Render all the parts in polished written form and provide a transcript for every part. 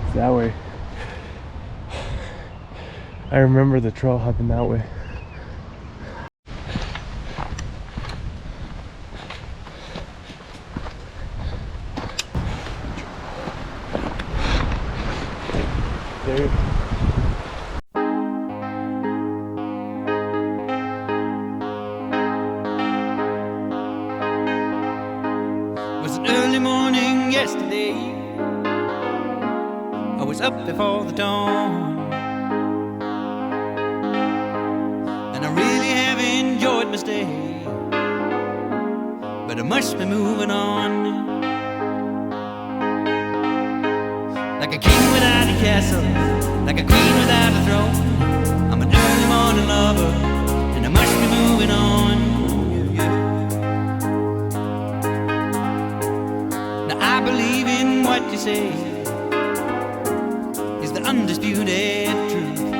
it's that way. I remember the trail hopping that way. There. It was an early morning yesterday. I was up before the dawn, and I really have enjoyed my stay, but I must be moving on. Like a king without a castle, like a queen without a throne, I'm an early morning lover, and I must be moving on. Now I believe in what you say is the undisputed truth,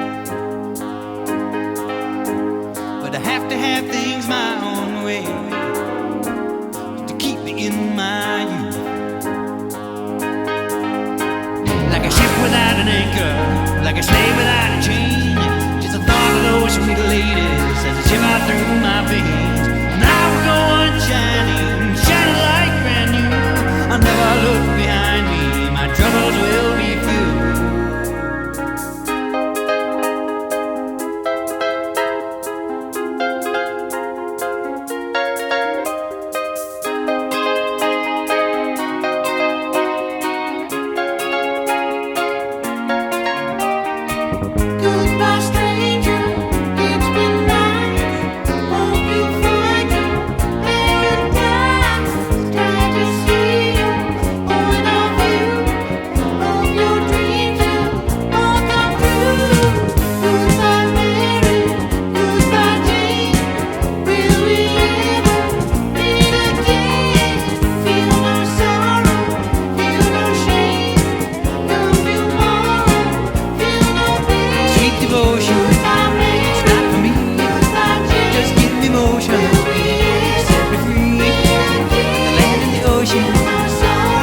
but I have to have things my own way to keep me in my youth. Like a ship without an anchor, like a slave without a chain, just the thought of those sweet ladies as a shiver through my veins. And I will go on shining, shining like brand new. I'll never look behind me, my troubles will be few. Goodbye, stranger, it's been nice. Hope you find your paradise. Glad to see you, point of view. Hope your dreams will all come true. Goodbye, Mary, goodbye, Jane. Will we ever meet again? Feel no sorrow, feel no shame. Come tomorrow, feel no pain. Sweet devotion, it's not for me. Just give me motion, set me free. The land and the ocean,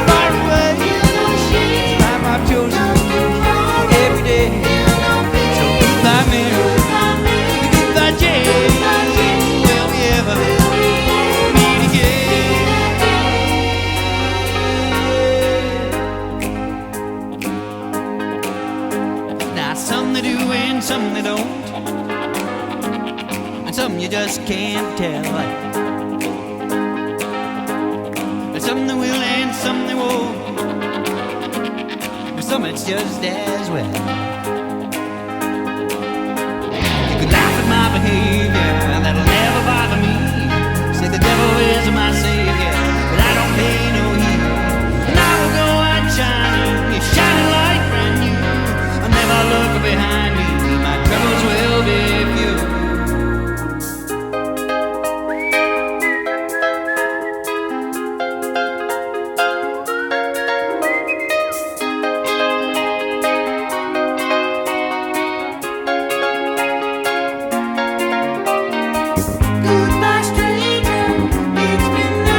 far away. The life I've chosen every day. So goodbye, Mary, goodbye, Jane. Will we ever meet again? Now some they do and some they don't, and some you just can't tell. And some they will and some they won't, and some it's just as well. You could laugh at my behavior, that'll never bother me. Say the devil is my savior, but I don't pay no heed. And I will go out shining, shining like brand new. I'll never look behind me, my troubles will be few. Goodbye, stranger, it's been nice.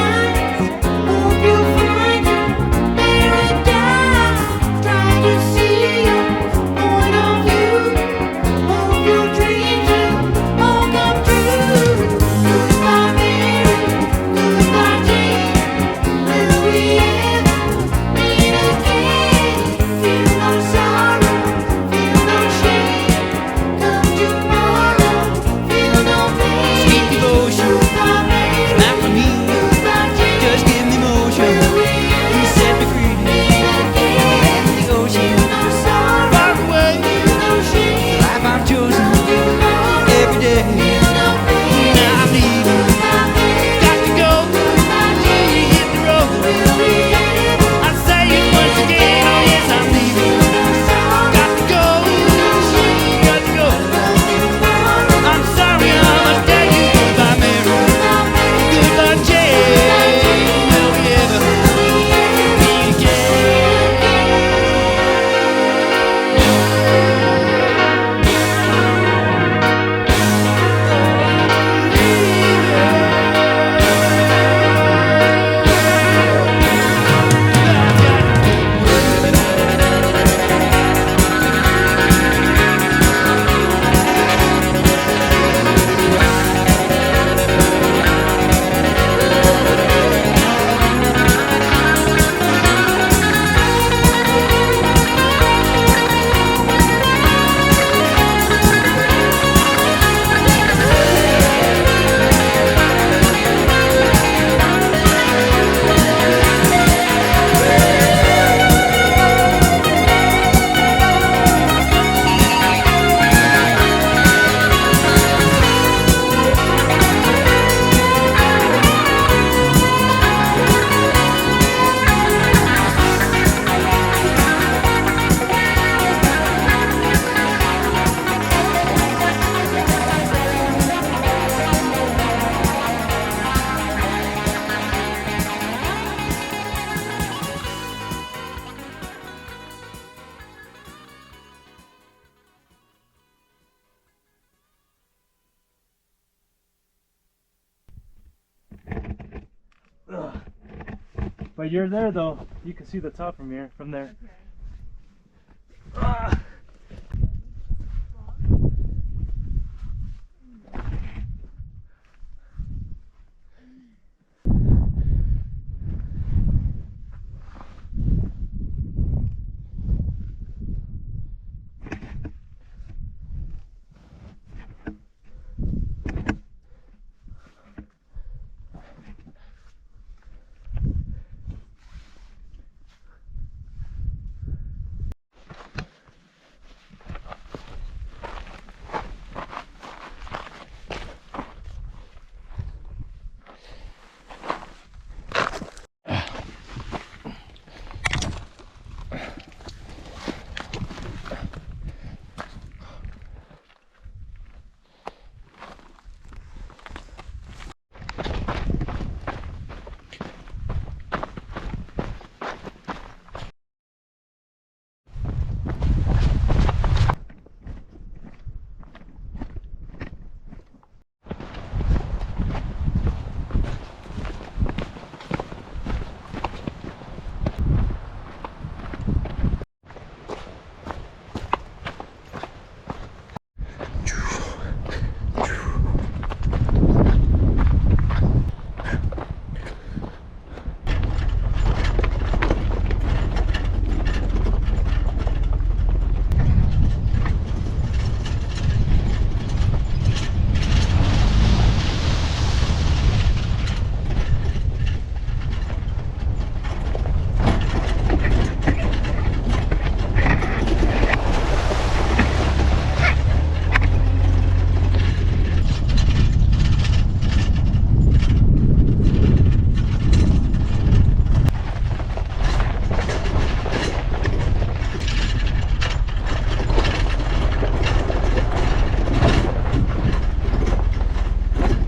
But you're there though. You can see the top from here, from there.